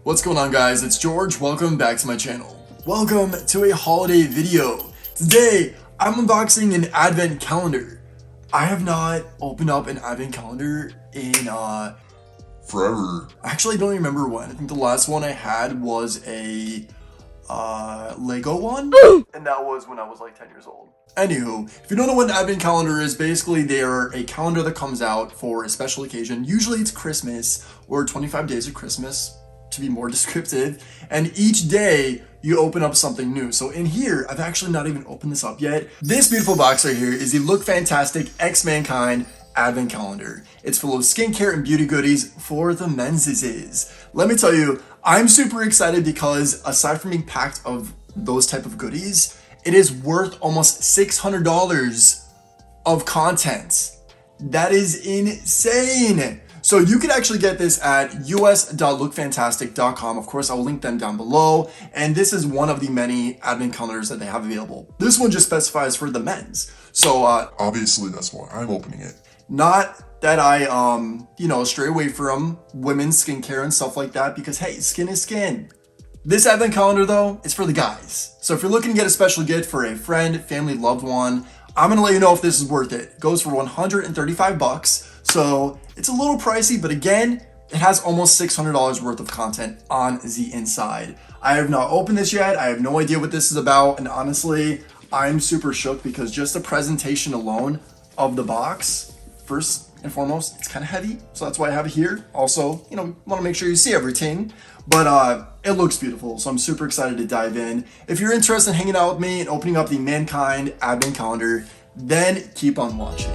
What's going on, guys? It's George. Welcome back to my channel. Welcome to a holiday video. Today, I'm unboxing an advent calendar. I have not opened up an advent calendar in forever. Actually, I don't remember when. I think the last one I had was a Lego one, and that was when I was like 10 years old. Anywho, if you don't know what an advent calendar is, basically they are a calendar that comes out for a special occasion. Usually it's Christmas or 25 days of Christmas, to be more descriptive, and each day you open up something new. So in here, I've actually not even opened this up yet. This beautiful box right here is the Look Fantastic 𝐂𝐀𝐍𝐈𝐍𝐃 advent calendar. It's full of skincare and beauty goodies for the menses. Let me tell you, I'm super excited because aside from being packed of those type of goodies, it is worth almost $600 of content. That is insane. So you can actually get this at us.lookfantastic.com. Of course, I will link them down below. And this is one of the many advent calendars that they have available. This one just specifies for the men's. So obviously that's why I'm opening it. Not that I, stray away from women's skincare and stuff like that, because hey, skin is skin. This advent calendar though, is for the guys. So if you're looking to get a special gift for a friend, family, loved one, I'm gonna let you know if this is worth it. It goes for 135 bucks. So it's a little pricey, but again, it has almost $600 worth of content on the inside. I have not opened this yet. I have no idea what this is about. And honestly, I'm super shook because just the presentation alone of the box, first and foremost, it's kind of heavy. So that's why I have it here. Also, want to make sure you see everything, but it looks beautiful. So I'm super excited to dive in. If you're interested in hanging out with me and opening up the Mankind advent calendar, then keep on watching.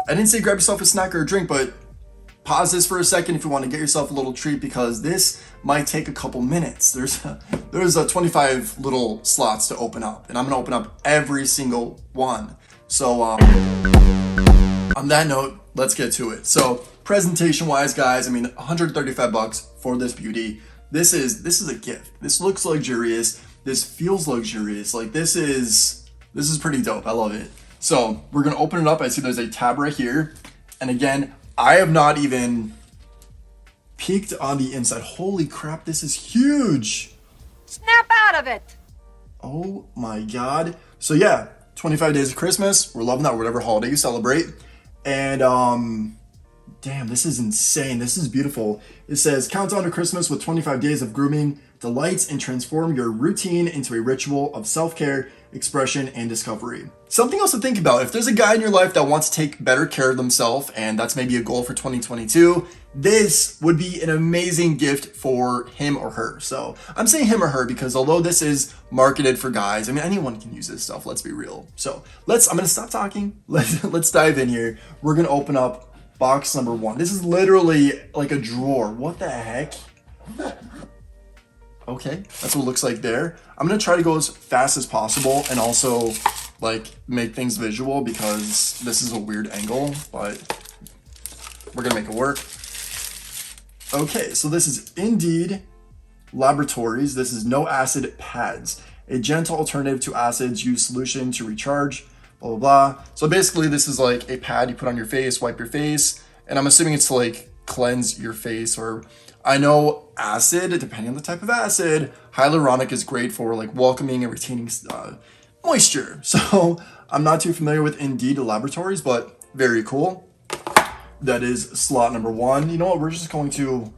I didn't say grab yourself a snack or a drink, but pause this for a second if you want to get yourself a little treat, because this might take a couple minutes. There's 25 little slots to open up, and I'm gonna open up every single one. So on that note, let's get to it. So presentation wise, guys, 135 bucks for this beauty. This is a gift. This looks luxurious. This feels luxurious. Like this is pretty dope. I love it. So we're gonna open it up. I see there's a tab right here. And again, I have not even peeked on the inside. Holy crap, this is huge. Snap out of it. Oh my God. So yeah, 25 days of Christmas. We're loving that, whatever holiday you celebrate. And damn, this is insane. This is beautiful. It says, countdown to Christmas with 25 days of grooming, delights, and transform your routine into a ritual of self-care, expression, and discovery. Something else to think about. If there's a guy in your life that wants to take better care of themselves, and that's maybe a goal for 2022, this would be an amazing gift for him or her. So I'm saying him or her because although this is marketed for guys, anyone can use this stuff, let's be real. So I'm gonna stop talking. Let's dive in here. We're gonna open up box number one. This is literally like a drawer. What the heck? Okay, that's what it looks like there. I'm gonna try to go as fast as possible and also make things visual because this is a weird angle, but we're gonna make it work. Okay, so this is Indeed Laboratories. This is noAcid pads, a gentle alternative to acids, use solution to recharge, blah, blah, blah. So basically this is like a pad you put on your face, wipe your face, and I'm assuming it's to cleanse your face, or I know acid, depending on the type of acid, hyaluronic is great for welcoming and retaining moisture. So I'm not too familiar with Indeed Laboratories, but very cool. That is slot number one. You know what?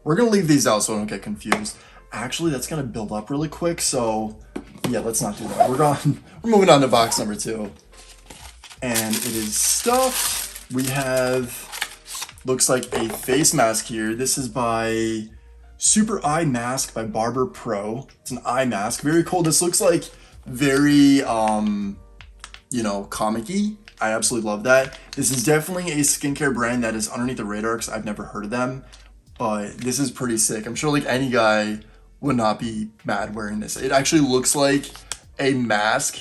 We're gonna leave these out so I don't get confused. Actually, that's gonna build up really quick. So yeah, let's not do that. We're moving on to box number two. And it is stuff. We have, looks like a face mask here. This is by Super Eye Mask by Barber Pro. It's an eye mask. Very cool. This looks like very, comic-y. I absolutely love that. This is definitely a skincare brand that is underneath the radar because I've never heard of them, but this is pretty sick. I'm sure any guy would not be mad wearing this. It actually looks like a mask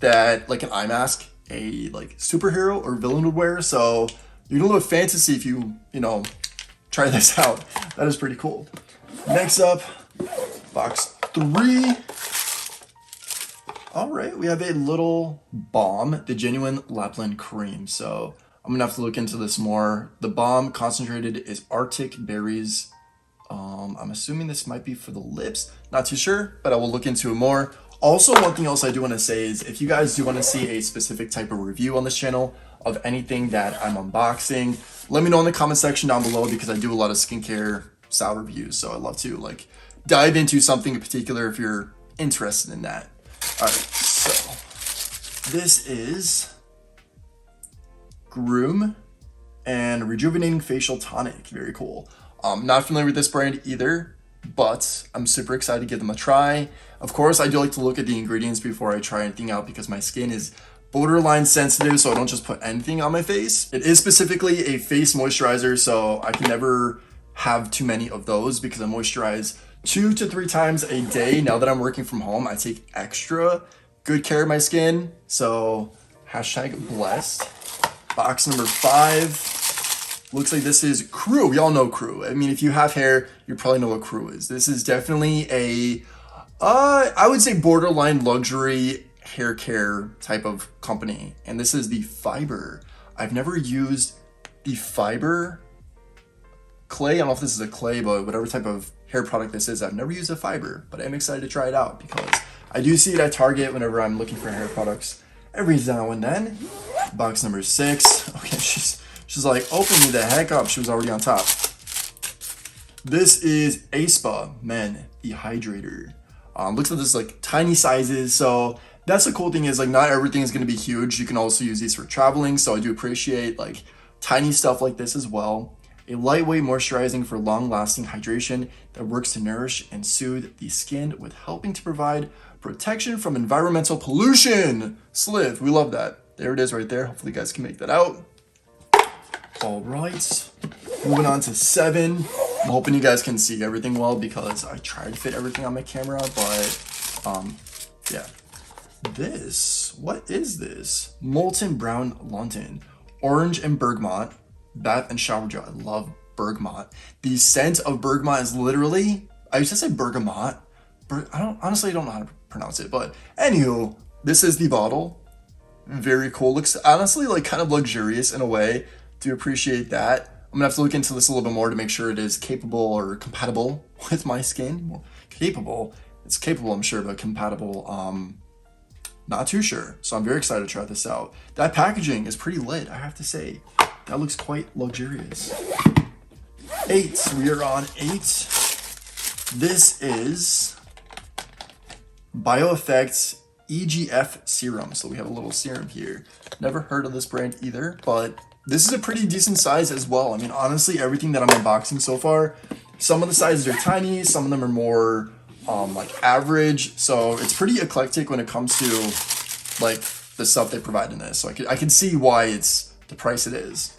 that, an eye mask, a superhero or villain would wear. So you're gonna live a fantasy if you try this out. That is pretty cool. Next up, box three. All right, we have a little balm, the Genuine Lapland Cream. So I'm gonna have to look into this more. The Balm concentrated is Arctic berries. I'm assuming this might be for the lips. Not too sure, but I will look into it more. Also, one thing else I do want to say is if you guys do want to see a specific type of review on this channel of anything that I'm unboxing, let me know in the comment section down below, because I do a lot of skincare style reviews. So I'd love to like dive into something in particular if you're interested in that. All right, so this is Groom and Rejuvenating Facial Tonic. Very cool. Not familiar with this brand either, but I'm super excited to give them a try. Of course, I do like to look at the ingredients before I try anything out, because my skin is borderline sensitive, so I don't just put anything on my face. It is specifically a face moisturizer, so I can never have too many of those because I moisturize 2 to 3 times a day. Now that I'm working from home, I take extra good care of my skin. So #blessed. Box number 5. Looks like this is Crew. Y'all know Crew. I mean, if you have hair, you probably know what Crew is. This is definitely a, I would say borderline luxury hair care type of company. And this is the Fiber. I've never used the Fiber clay. I don't know if this is a clay, but whatever type of hair product this is, I've never used a Fiber, but I'm excited to try it out because I do see it at Target whenever I'm looking for hair products every now and then. Box number 6. Okay, she's like, open me the heck up. She was already on top. This is ESPA, men, the Hydrator. Looks like this like tiny sizes. So that's the cool thing is like not everything is going to be huge. You can also use these for traveling. So I do appreciate like tiny stuff like this as well. A lightweight moisturizing for long-lasting hydration that works to nourish and soothe the skin with helping to provide protection from environmental pollution. Sliv, we love that. There it is right there. Hopefully you guys can make that out. All right, moving on to 7. I'm hoping you guys can see everything well because I tried to fit everything on my camera, but yeah. What is this? Molten Brown London, Orange and Bergamot, Bath and Shower Gel. I love Bergamot. The scent of Bergamot is literally, I used to say Bergamot. I don't know how to pronounce it, but anywho, this is the bottle. Very cool. Looks honestly like kind of luxurious in a way. Do appreciate that. I'm gonna have to look into this a little bit more to make sure it is capable or compatible with my skin. Well, capable. It's capable, I'm sure, but compatible, not too sure. So I'm very excited to try this out. That packaging is pretty lit, I have to say. That looks quite luxurious. 8. We are on 8. This is Bioeffect Egf Serum. So we have a little serum here. Never heard of this brand either, but this is a pretty decent size as well. I mean, honestly, everything that I'm unboxing so far, some of the sizes are tiny, some of them are more like average. So it's pretty eclectic when it comes to like the stuff they provide in this. So I can see why it's the price it is.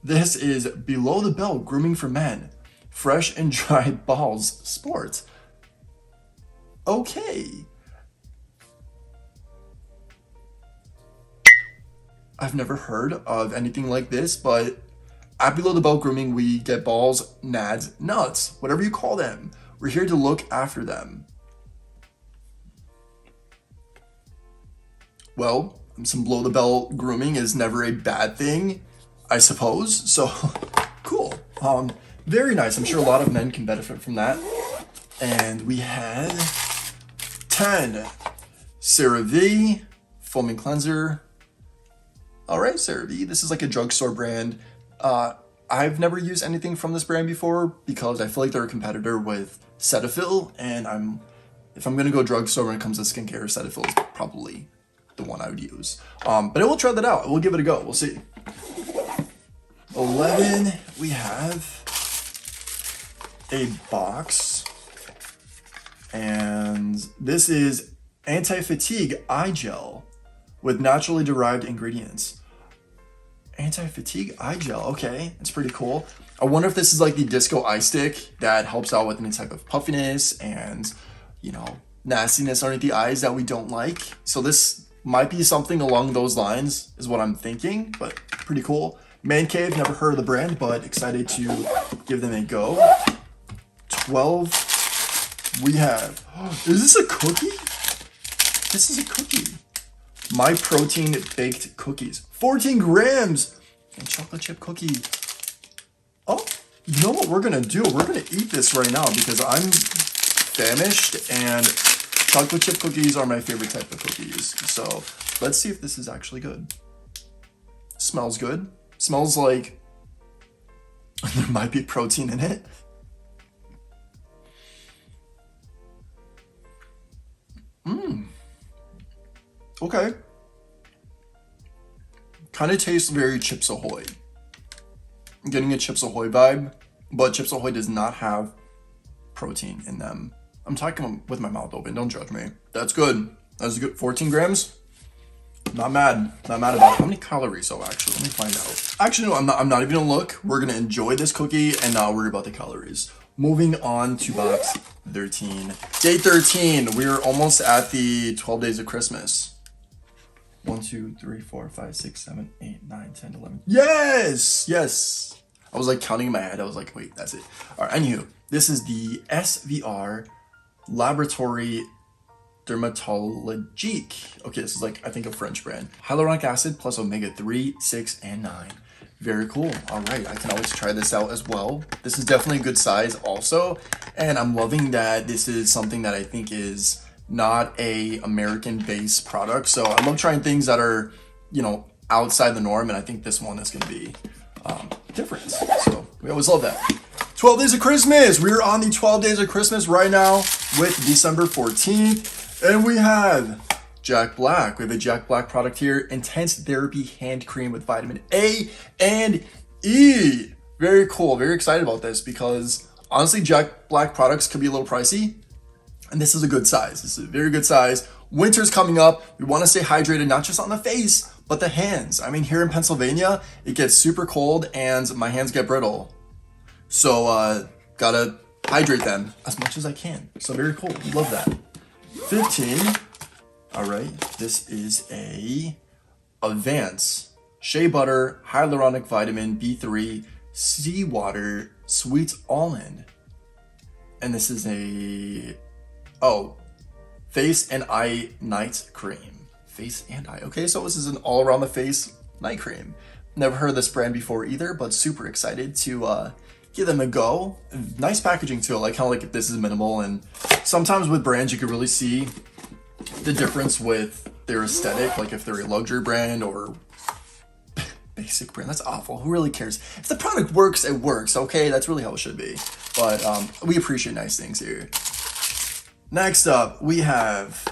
This is Below the Belt Grooming for Men, Fresh and Dry Balls Sport. Okay. I've never heard of anything like this, but at Below the Belt Grooming, we get balls, nads, nuts, whatever you call them. We're here to look after them. Well, some below the belt grooming is never a bad thing, I suppose. So cool. Very nice. I'm sure a lot of men can benefit from that. And we had 10 CeraVe foaming cleanser. All right, CeraVe. This is like a drugstore brand. I've never used anything from this brand before because I feel like they're a competitor with Cetaphil, and if I'm gonna go drugstore when it comes to skincare, Cetaphil is probably the one I would use. But I will try that out. We'll give it a go. We'll see. 11, we have a box, and this is Anti-Fatigue Eye Gel with naturally derived ingredients. Anti-Fatigue Eye Gel, okay, it's pretty cool. I wonder if this is like the Disco Eye Stick that helps out with any type of puffiness and, you know, nastiness underneath the eyes that we don't like. So this might be something along those lines is what I'm thinking, but pretty cool. Man Cave, never heard of the brand, but excited to give them a go. 12, we have, is this a cookie? This is a cookie. MyProtein baked cookies. 14 grams. and chocolate chip cookie. Oh, you know what we're gonna do? We're gonna eat this right now because I'm famished and chocolate chip cookies are my favorite type of cookies. So let's see if this is actually good. Smells good. Smells like there might be protein in it. Okay. Kind of tastes very Chips Ahoy. I'm getting a Chips Ahoy vibe, but Chips Ahoy does not have protein in them. I'm talking with my mouth open, don't judge me. That's good. That's good. 14 grams? Not mad. Not mad about it. How many calories though, actually? Let me find out. Actually, no, I'm not even gonna look. We're gonna enjoy this cookie and not worry about the calories. Moving on to box 13. Day 13. We're almost at the 12 days of Christmas. 1, 2, 3, 4, 5, 6, 7, 8, 9, 10, 11. Yes! Yes! I was like counting in my head. I was like, wait, that's it. All right, anywho, this is the SVR Laboratory Dermatologique. Okay, this is like, I think, a French brand. Hyaluronic acid plus omega-3, 6, and 9. Very cool. All right, I can always try this out as well. This is definitely a good size also. And I'm loving that this is something that I think is not a American-based product. So I love trying things that are, you know, outside the norm. And I think this one is going to be different. So we always love that. 12 days of Christmas. We're on the 12 days of Christmas right now with December 14th. And we have Jack Black. We have a Jack Black product here. Intense Therapy Hand Cream with vitamin A and E. Very cool. Very excited about this because honestly, Jack Black products could be a little pricey. And this is a good size. This is a very good size. Winter's coming up. We want to stay hydrated, not just on the face, but the hands. I mean, here in Pennsylvania, it gets super cold and my hands get brittle. So, gotta hydrate them as much as I can. So very cool. Love that. 15. All right. This is a Advance Shea Butter Hyaluronic Vitamin B3 Seawater Sweet Almond. And this is a face and eye night cream. Face and eye. Okay, so this is an all around the face night cream. Never heard of this brand before either, but super excited to give them a go. Nice packaging too. I like how like this is minimal, and sometimes with brands you can really see the difference with their aesthetic, like if they're a luxury brand or basic brand. That's awful. Who really cares? If the product works, it works. Okay, that's really how it should be. But we appreciate nice things here. Next up, we have,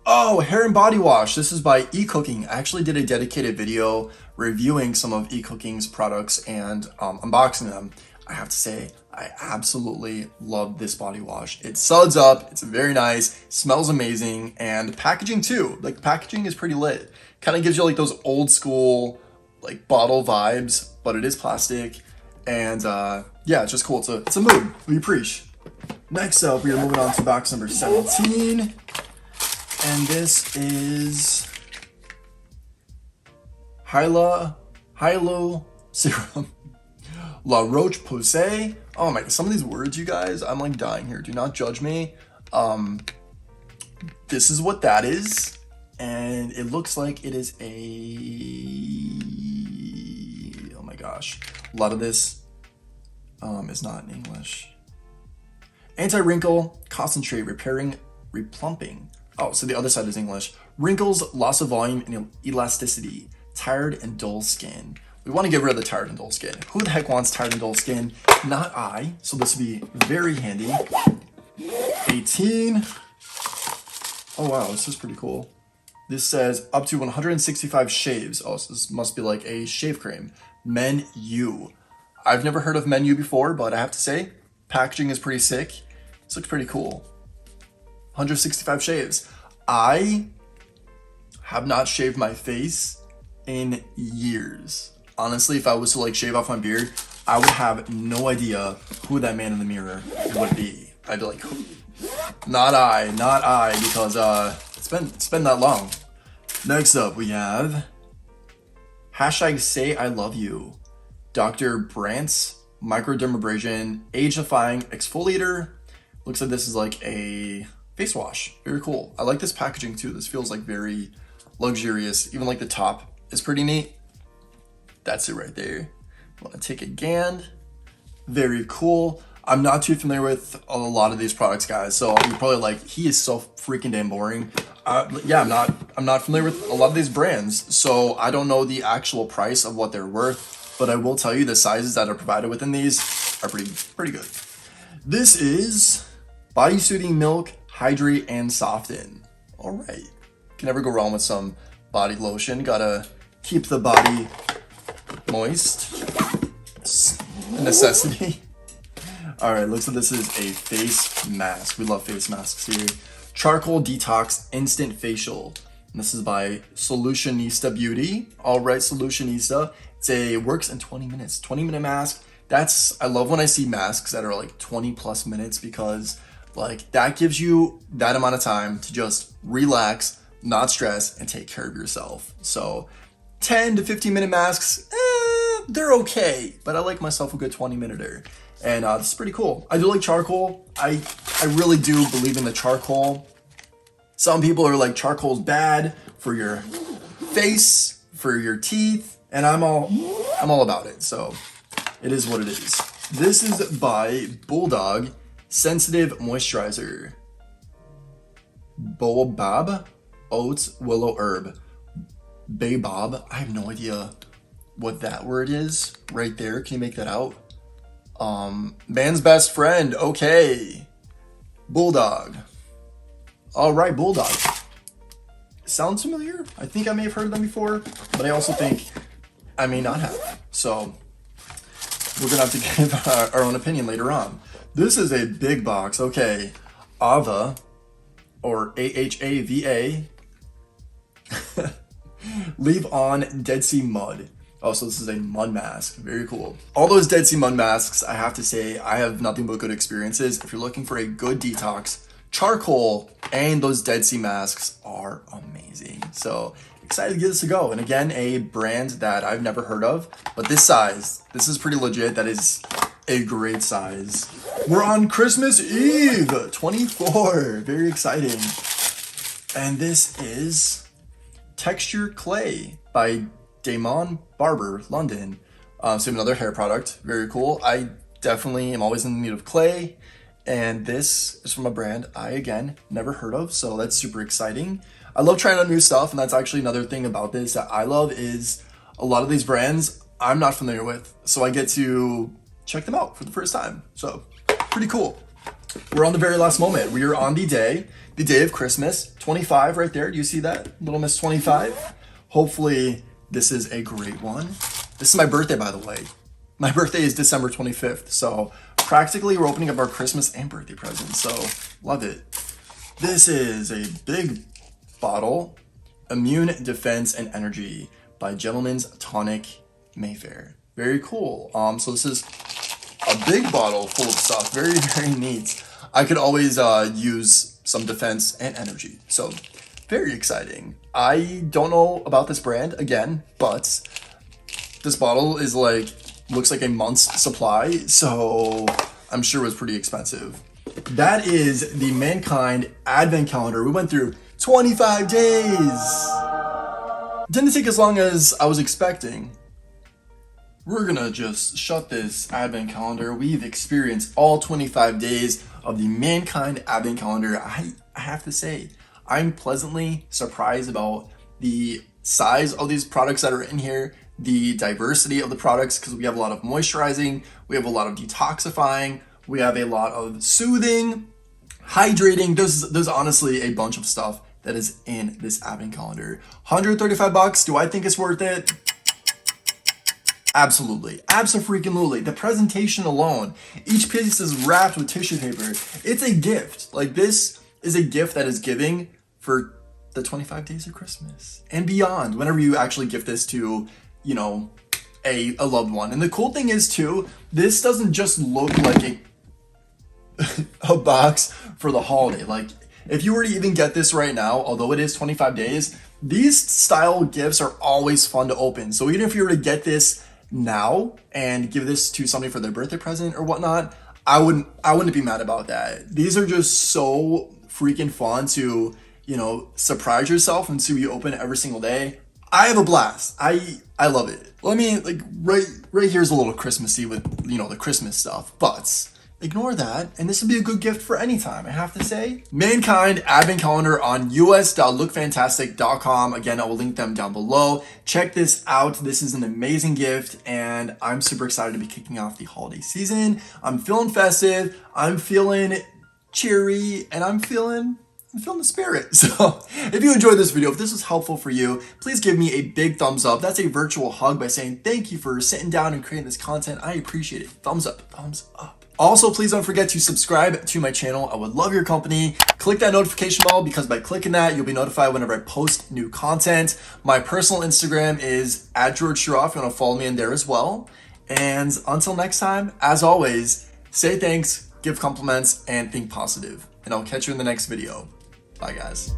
hair and body wash. This is by eCooking. I actually did a dedicated video reviewing some of eCooking's products and unboxing them. I have to say, I absolutely love this body wash. It suds up, it's very nice, smells amazing, and packaging too. Like, packaging is pretty lit. Kind of gives you like those old school, like bottle vibes, but it is plastic. And yeah, it's just cool. It's a mood. We appreciate. Next up, we are moving on to box number 17. And this is Hyalo Serum. La Roche-Posay. Oh my, some of these words, you guys, I'm like dying here. Do not judge me. This is what that is. And it looks like it is oh my gosh. A lot of this is not in English. Anti-wrinkle, concentrate, repairing, replumping. Oh, so the other side is English. Wrinkles, loss of volume, and elasticity. Tired and dull skin. We want to get rid of the tired and dull skin. Who the heck wants tired and dull skin? Not I. So this would be very handy. 18. Oh wow, this is pretty cool. This says up to 165 shaves. Oh, so this must be like a shave cream. Men U. I've never heard of Men U before, but I have to say, packaging is pretty sick. This looks pretty cool. 165 shaves. I have not shaved my face in years. Honestly, if I was to like shave off my beard, I would have no idea who that man in the mirror would be. I'd be like, not I, because it's been that long. Next up, we have #Say I Love You. Dr. Brandt's Microdermabrasion Age-Defying Exfoliator. Looks like this is like a face wash. Very cool. I like this packaging too. This feels like very luxurious. Even like the top is pretty neat. That's it right there. I'm gonna take a Gand. Very cool. I'm not too familiar with a lot of these products, guys, so you're probably like, he is so freaking damn boring. Yeah, I'm not familiar with a lot of these brands, so I don't know the actual price of what they're worth, but I will tell you the sizes that are provided within these are pretty good. This is Body Soothing Milk, Hydrate, and Soften. All right, can never go wrong with some body lotion. Gotta keep the body moist. It's a necessity. All right, looks like this is a face mask. We love face masks here. Charcoal Detox Instant Facial. And this is by Solutionista Beauty. All right, Solutionista. Works in 20 minutes. 20-minute mask. I love when I see masks that are like 20 plus minutes, because like that gives you that amount of time to just relax, not stress, and take care of yourself. So 10 to 15-minute masks, they're okay, but I like myself a good 20-minute-er. And this is pretty cool. I do like charcoal. I really do believe in the charcoal. Some people are like, charcoal's bad for your face, for your teeth, and I'm all about it. So it is what it is. This is by Bulldog Sensitive Moisturizer. Baobab, oats, willow herb. Baobab. I have no idea what that word is right there. Can you make that out? Man's best friend. Okay. Bulldog. All right, Bulldog. Sounds familiar. I think I may have heard of them before, but I also think I may not have. So we're gonna have to give our own opinion later on. This is a big box. Okay. Ava, or AHAVA. Leave on Dead Sea Mud. Oh, so this is a mud mask. Very cool. All those Dead Sea mud masks, I have to say, I have nothing but good experiences. If you're looking for a good detox, charcoal and those Dead Sea masks are amazing. So excited to give this a go. And again, a brand that I've never heard of, but this size, this is pretty legit. That is a great size. We're on Christmas Eve 24. Very exciting. And this is Texture Clay by Daemon, Barber, London. So another hair product. Very cool. I definitely am always in need of clay. And this is from a brand I, again, never heard of. So that's super exciting. I love trying out new stuff. And that's actually another thing about this that I love is a lot of these brands I'm not familiar with. So I get to check them out for the first time. So pretty cool. We're on the very last moment. We are on the day of Christmas. 25 right there. Do you see that? Little Miss 25. Hopefully this is a great one. This is my birthday, by the way. My birthday is December 25th. So practically we're opening up our Christmas and birthday presents. So love it. This is a big bottle. Immune Defense and Energy by Gentleman's Tonic Mayfair. Very cool. So this is a big bottle full of stuff. Very, very neat. I could always use some defense and energy. So very exciting. I don't know about this brand again, but this bottle is like, looks like a month's supply. So I'm sure it was pretty expensive. That is the Mankind Advent Calendar. We went through 25 days. Didn't take as long as I was expecting. We're gonna just shut this Advent Calendar. We've experienced all 25 days of the Mankind Advent Calendar. I have to say, I'm pleasantly surprised about the size of these products that are in here, the diversity of the products, because we have a lot of moisturizing, we have a lot of detoxifying, we have a lot of soothing, hydrating. There's honestly a bunch of stuff that is in this Advent Calendar. 135 bucks. Do I think it's worth it? Absolutely. Abso-freaking-lutely. The presentation alone, each piece is wrapped with tissue paper. It's a gift. Like, this is a gift that is giving for the 25 days of Christmas and beyond, whenever you actually gift this to, you know, a loved one. And the cool thing is too, this doesn't just look like a box for the holiday. Like, if you were to even get this right now, although it is 25 days, these style gifts are always fun to open. So even if you were to get this now and give this to somebody for their birthday present or whatnot, I wouldn't be mad about that. These are just so freaking fun to, you know, surprise yourself and see you open it every single day. I have a blast. I I love it. Well, I mean, like, right here's a little Christmassy with, you know, the Christmas stuff, but ignore that, and this would be a good gift for any time, I have to say. Mankind advent calendar on us.lookfantastic.com. Again, I will link them down below. Check this out. This is an amazing gift, and I'm super excited to be kicking off the holiday season. I'm feeling festive, I'm feeling cheery, and I'm feeling the spirit. So if you enjoyed this video, if this was helpful for you, please give me a big thumbs up. That's a virtual hug by saying thank you for sitting down and creating this content. I appreciate it. Thumbs up, thumbs up. Also, please don't forget to subscribe to my channel. I would love your company. Click that notification bell because by clicking that, you'll be notified whenever I post new content. My personal Instagram is @GeorgeSchirra if you want to follow me in there as well. And until next time, as always, say thanks, give compliments, and think positive. And I'll catch you in the next video. Bye, guys.